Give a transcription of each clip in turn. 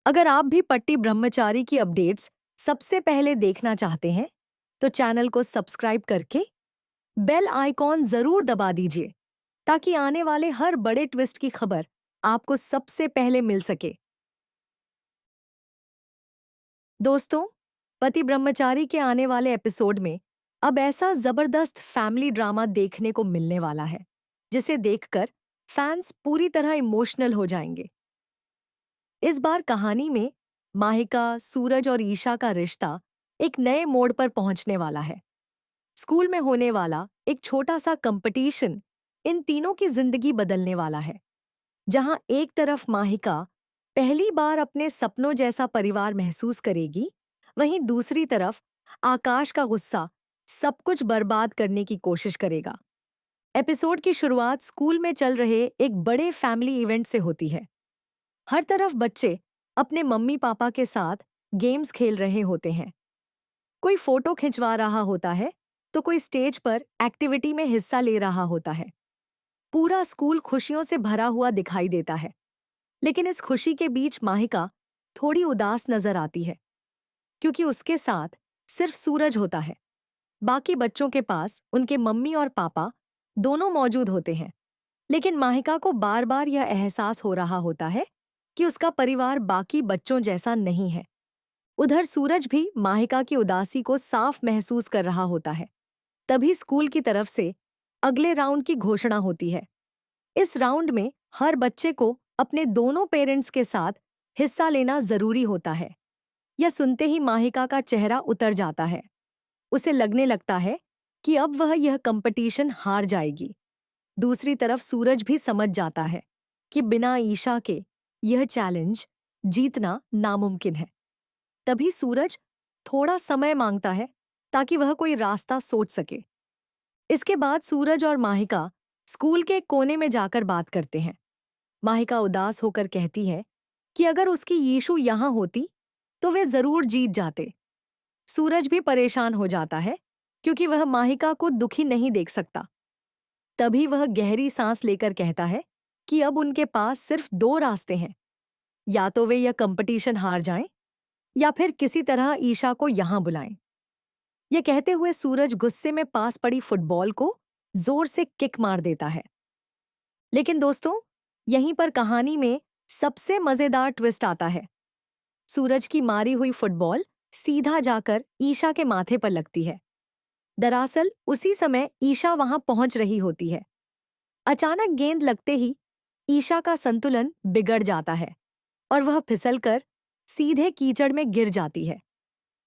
अगर आप भी पट्टी ब्रह्मचारी की अपडेट्स सबसे पहले देखना चाहते हैं, तो चैनल को सब्सक्राइब करके बेल आइकॉन जरूर दबा दीजिए ताकि आने वाले हर बड़े ट्विस्ट की खबर आपको सबसे पहले मिल सके। दोस्तों, पति ब्रह्मचारी के आने वाले एपिसोड में अब ऐसा जबरदस्त फैमिली ड्रामा देखने को मिलने वाला है जिसे देखकर फैंस पूरी तरह इमोशनल हो जाएंगे। इस बार कहानी में माहिका, सूरज और ईशा का रिश्ता एक नए मोड़ पर पहुंचने वाला है। स्कूल में होने वाला एक छोटा सा कंपटीशन इन तीनों की जिंदगी बदलने वाला है। जहां एक तरफ माहिका पहली बार अपने सपनों जैसा परिवार महसूस करेगी, वहीं दूसरी तरफ आकाश का गुस्सा सब कुछ बर्बाद करने की कोशिश करेगा। एपिसोड की शुरुआत स्कूल में चल रहे एक बड़े फैमिली इवेंट से होती है। हर तरफ बच्चे अपने मम्मी पापा के साथ गेम्स खेल रहे होते हैं। कोई फोटो खिंचवा रहा होता है, तो कोई स्टेज पर एक्टिविटी में हिस्सा ले रहा होता है। पूरा स्कूल खुशियों से भरा हुआ दिखाई देता है। लेकिन इस खुशी के बीच माहिका थोड़ी उदास नजर आती है, क्योंकि उसके साथ सिर्फ सूरज होता है। बाकी बच्चों के पास उनके मम्मी और पापा दोनों मौजूद होते हैं। लेकिन माहिका को बार बार यह एहसास हो रहा होता है कि उसका परिवार बाकी बच्चों जैसा नहीं है। उधर सूरज भी माहिका की उदासी को साफ महसूस कर रहा होता है। तभी स्कूल की तरफ से अगले राउंड की घोषणा होती है। इस राउंड में हर बच्चे को अपने दोनों पेरेंट्स के साथ हिस्सा लेना जरूरी होता है। यह सुनते ही माहिका का चेहरा उतर जाता है। उसे लगने लगता है कि अब वह यह कंपटीशन हार जाएगी। दूसरी तरफ सूरज भी समझ जाता है कि बिना ईशा के यह चैलेंज जीतना नामुमकिन है। तभी सूरज थोड़ा समय मांगता है ताकि वह कोई रास्ता सोच सके। इसके बाद सूरज और माहिका स्कूल के कोने में जाकर बात करते हैं। माहिका उदास होकर कहती है कि अगर उसकी यीशु यहां होती तो वे जरूर जीत जाते। सूरज भी परेशान हो जाता है, क्योंकि वह माहिका को दुखी नहीं देख सकता। तभी वह गहरी सांस लेकर कहता है कि अब उनके पास सिर्फ दो रास्ते हैं। या तो वे यह कंपटीशन हार जाएं, या फिर किसी तरह ईशा को यहां बुलाएं। यह कहते हुए सूरज गुस्से में पास पड़ी फुटबॉल को जोर से किक मार देता है। लेकिन दोस्तों, यहीं पर कहानी में सबसे मजेदार ट्विस्ट आता है। सूरज की मारी हुई फुटबॉल सीधा जाकर ईशा के माथे पर लगती है। दरअसल उसी समय ईशा वहां पहुंच रही होती है। अचानक गेंद लगते ही ईशा का संतुलन बिगड़ जाता है और वह फिसलकर सीधे कीचड़ में गिर जाती है।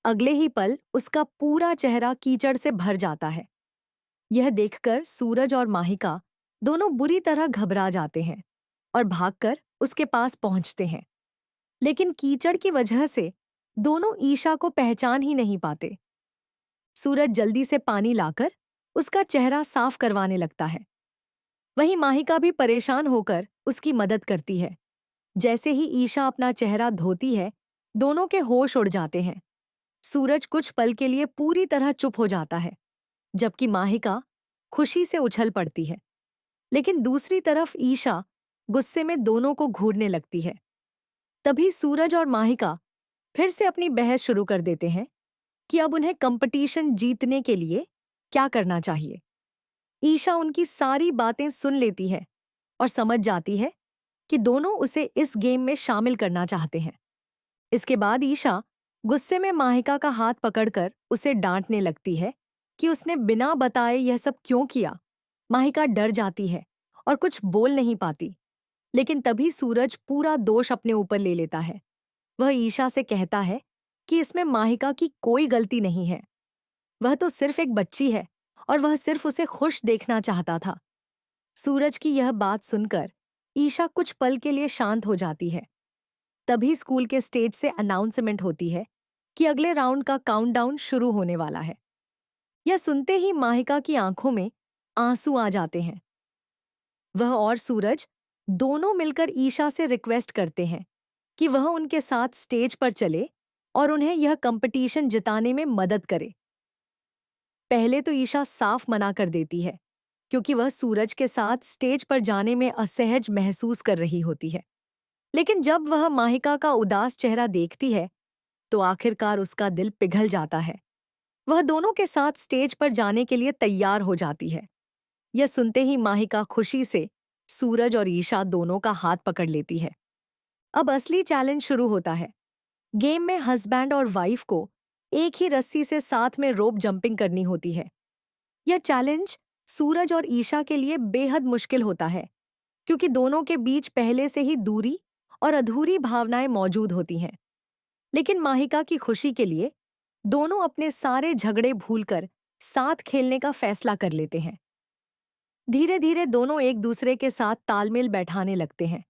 अगले ही पल उसका पूरा चेहरा कीचड़ से भर जाता है। यह देखकर सूरज और माहिका दोनों बुरी तरह घबरा जाते हैं और भागकर उसके पास पहुंचते हैं। लेकिन कीचड़ की वजह से दोनों ईशा को पहचान ही नहीं पाते। सूरज जल्दी से पानी लाकर उसका चेहरा साफ करवाने लगता है। वहीं माहिका भी परेशान होकर उसकी मदद करती है। जैसे ही ईशा अपना चेहरा धोती है, दोनों के होश उड़ जाते हैं। सूरज कुछ पल के लिए पूरी तरह चुप हो जाता है, जबकि माहिका खुशी से उछल पड़ती है। लेकिन दूसरी तरफ ईशा गुस्से में दोनों को घूरने लगती है। तभी सूरज और माहिका फिर से अपनी बहस शुरू कर देते हैं कि अब उन्हें कंपटीशन जीतने के लिए क्या करना चाहिए। ईशा उनकी सारी बातें सुन लेती है और समझ जाती है कि दोनों उसे इस गेम में शामिल करना चाहते हैं। इसके बाद ईशा गुस्से में माहिका का हाथ पकड़कर उसे डांटने लगती है कि उसने बिना बताए यह सब क्यों किया। माहिका डर जाती है और कुछ बोल नहीं पाती। लेकिन तभी सूरज पूरा दोष अपने ऊपर ले लेता है। वह ईशा से कहता है कि इसमें माहिका की कोई गलती नहीं है। वह तो सिर्फ एक बच्ची है और वह सिर्फ उसे खुश देखना चाहता था। सूरज की यह बात सुनकर ईशा कुछ पल के लिए शांत हो जाती है। तभी स्कूल के स्टेज से अनाउंसमेंट होती है कि अगले राउंड का काउंटडाउन शुरू होने वाला है। यह सुनते ही माहिका की आंखों में आंसू आ जाते हैं। वह और सूरज दोनों मिलकर ईशा से रिक्वेस्ट करते हैं कि वह उनके साथ स्टेज पर चले और उन्हें यह कंपटीशन जिताने में मदद करे। पहले तो ईशा साफ मना कर देती है, क्योंकि वह सूरज के साथ स्टेज पर जाने में असहज महसूस कर रही होती है। लेकिन जब वह माहिका का उदास चेहरा देखती है तो आखिरकार उसका दिल पिघल जाता है। वह दोनों के साथ स्टेज पर जाने के लिए तैयार हो जाती है। यह सुनते ही माहिका खुशी से सूरज और ईशा दोनों का हाथ पकड़ लेती है। अब असली चैलेंज शुरू होता है। गेम में हस्बैंड और वाइफ को एक ही रस्सी से साथ में रोप जंपिंग करनी होती है। यह चैलेंज सूरज और ईशा के लिए बेहद मुश्किल होता है, क्योंकि दोनों के बीच पहले से ही दूरी और अधूरी भावनाएं मौजूद होती हैं। लेकिन माहिका की खुशी के लिए दोनों अपने सारे झगड़े भूलकर साथ खेलने का फैसला कर लेते हैं। धीरे धीरे दोनों एक दूसरे के साथ तालमेल बैठाने लगते हैं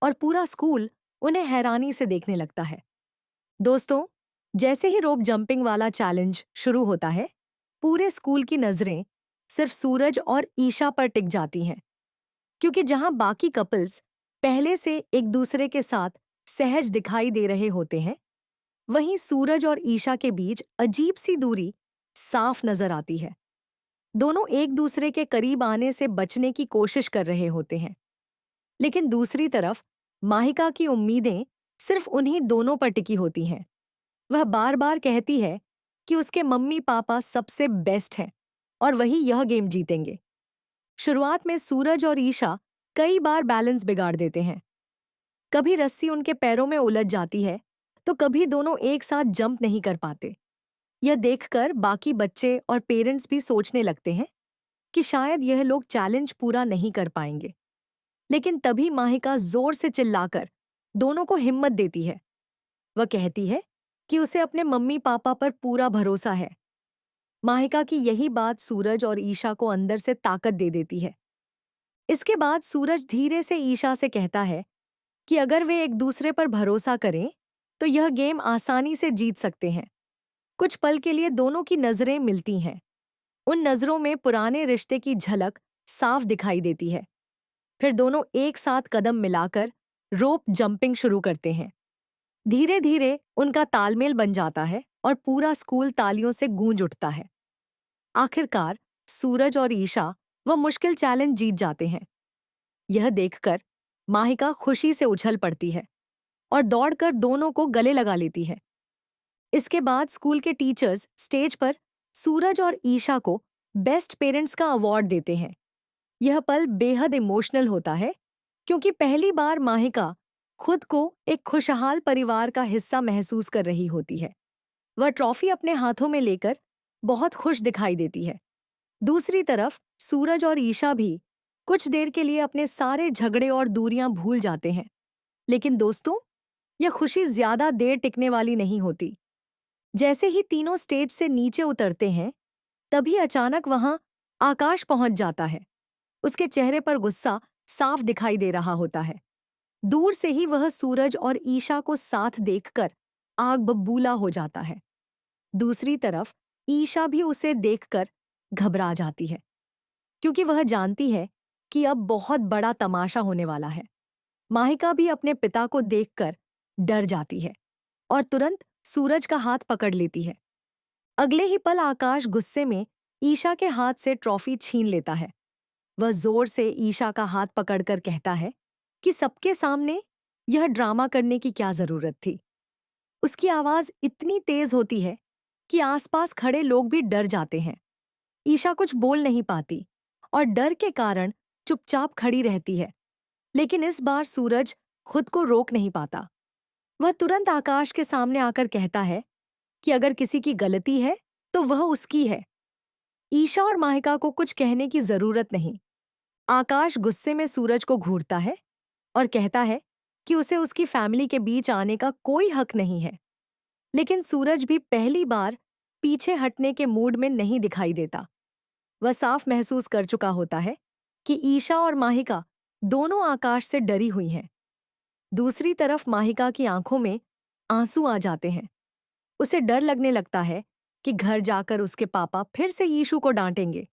और पूरा स्कूल उन्हें हैरानी से देखने लगता है। दोस्तों, जैसे ही रोप जंपिंग वाला चैलेंज शुरू होता है, पूरे स्कूल की नजरें सिर्फ सूरज और ईशा पर टिक जाती हैं, क्योंकि जहां बाकी कपल्स पहले से एक दूसरे के साथ सहज दिखाई दे रहे होते हैं, वहीं सूरज और ईशा के बीच अजीब सी दूरी साफ नजर आती है। दोनों एक दूसरे के करीब आने से बचने की कोशिश कर रहे होते हैं, लेकिन दूसरी तरफ माहिका की उम्मीदें सिर्फ उन्हीं दोनों पर टिकी होती हैं। वह बार बार कहती है कि उसके मम्मी पापा सबसे बेस्ट हैं और वही यह गेम जीतेंगे। शुरुआत में सूरज और ईशा कई बार बैलेंस बिगाड़ देते हैं। कभी रस्सी उनके पैरों में उलझ जाती है, तो कभी दोनों एक साथ जंप नहीं कर पाते। यह देखकर बाकी बच्चे और पेरेंट्स भी सोचने लगते हैं कि शायद यह लोग चैलेंज पूरा नहीं कर पाएंगे। लेकिन तभी माहिका जोर से चिल्लाकर दोनों को हिम्मत देती है। वह कहती है कि उसे अपने मम्मी पापा पर पूरा भरोसा है। माहिका की यही बात सूरज और ईशा को अंदर से ताकत दे देती है। इसके बाद सूरज धीरे से ईशा से कहता है कि अगर वे एक दूसरे पर भरोसा करें तो यह गेम आसानी से जीत सकते हैं। कुछ पल के लिए दोनों की नजरें मिलती हैं। उन नजरों में पुराने रिश्ते की झलक साफ दिखाई देती है। फिर दोनों एक साथ कदम मिलाकर रोप जंपिंग शुरू करते हैं। धीरे धीरे उनका तालमेल बन जाता है और पूरा स्कूल तालियों से गूंज उठता है। आखिरकार सूरज और ईशा वह मुश्किल चैलेंज जीत जाते हैं। यह देखकर माहिका खुशी से उछल पड़ती है और दौड़कर दोनों को गले लगा लेती है। इसके बाद स्कूल के टीचर्स स्टेज पर सूरज और ईशा को बेस्ट पेरेंट्स का अवार्ड देते हैं। यह पल बेहद इमोशनल होता है, क्योंकि पहली बार माहिका खुद को एक खुशहाल परिवार का हिस्सा महसूस कर रही होती है। वह ट्रॉफी अपने हाथों में लेकर बहुत खुश दिखाई देती है। दूसरी तरफ सूरज और ईशा भी कुछ देर के लिए अपने सारे झगड़े और दूरियां भूल जाते हैं। लेकिन दोस्तों, यह खुशी ज्यादा देर टिकने वाली नहीं होती। जैसे ही तीनों स्टेज से नीचे उतरते हैं, तभी अचानक वहां आकाश पहुंच जाता है। उसके चेहरे पर गुस्सा साफ दिखाई दे रहा होता है। दूर से ही वह सूरज और ईशा को साथ देखकर आग बबूला हो जाता है। दूसरी तरफ ईशा भी उसे देखकर घबरा जाती है, क्योंकि वह जानती है कि अब बहुत बड़ा तमाशा होने वाला है। माहिका भी अपने पिता को देखकर डर जाती है और तुरंत सूरज का हाथ पकड़ लेती है। अगले ही पल आकाश गुस्से में ईशा के हाथ से ट्रॉफी छीन लेता है। वह जोर से ईशा का हाथ पकड़कर कहता है कि सबके सामने यह ड्रामा करने की क्या जरूरत थी। उसकी आवाज इतनी तेज होती है कि आसपास खड़े लोग भी डर जाते हैं। ईशा कुछ बोल नहीं पाती और डर के कारण चुपचाप खड़ी रहती है। लेकिन इस बार सूरज खुद को रोक नहीं पाता। वह तुरंत आकाश के सामने आकर कहता है कि अगर किसी की गलती है तो वह उसकी है। ईशा और माहिका को कुछ कहने की जरूरत नहीं। आकाश गुस्से में सूरज को घूरता है और कहता है कि उसे उसकी फैमिली के बीच आने का कोई हक नहीं है। लेकिन सूरज भी पहली बार पीछे हटने के मूड में नहीं दिखाई देता। वह साफ महसूस कर चुका होता है कि ईशा और माहिका दोनों आकाश से डरी हुई हैं। दूसरी तरफ माहिका की आंखों में आंसू आ जाते हैं। उसे डर लगने लगता है कि घर जाकर उसके पापा फिर से यीशु को डांटेंगे।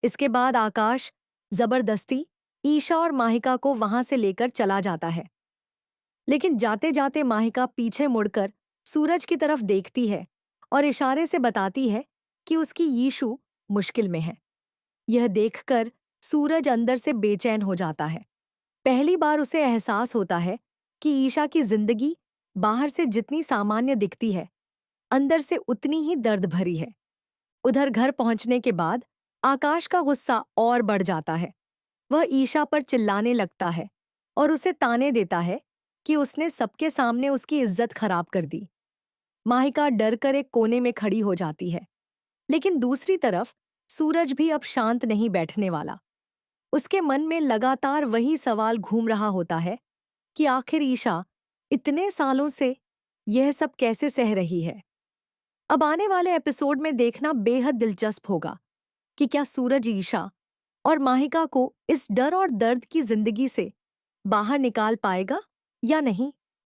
इसके बाद आकाश जबरदस्ती ईशा और माहिका को वहां से लेकर चला जाता है। लेकिन जाते जाते माहिका पीछे मुड़कर सूरज की तरफ देखती है और इशारे से बताती है कि उसकी यीशु मुश्किल में है। यह देखकर सूरज अंदर से बेचैन हो जाता है। पहली बार उसे एहसास होता है कि ईशा की जिंदगी बाहर से जितनी सामान्य दिखती है, अंदर से उतनी ही दर्द भरी है। उधर घर पहुंचने के बाद आकाश का गुस्सा और बढ़ जाता है। वह ईशा पर चिल्लाने लगता है और उसे ताने देता है कि उसने सबके सामने उसकी इज्जत खराब कर दी। माहिका डर कर एक कोने में खड़ी हो जाती है, लेकिन दूसरी तरफ सूरज भी अब शांत नहीं बैठने वाला। उसके मन में लगातार वही सवाल घूम रहा होता है कि आखिर ईशा इतने सालों से यह सब कैसे सह रही है। अब आने वाले एपिसोड में देखना बेहद दिलचस्प होगा कि क्या सूरज ईशा और माहिका को इस डर और दर्द की जिंदगी से बाहर निकाल पाएगा या नहीं।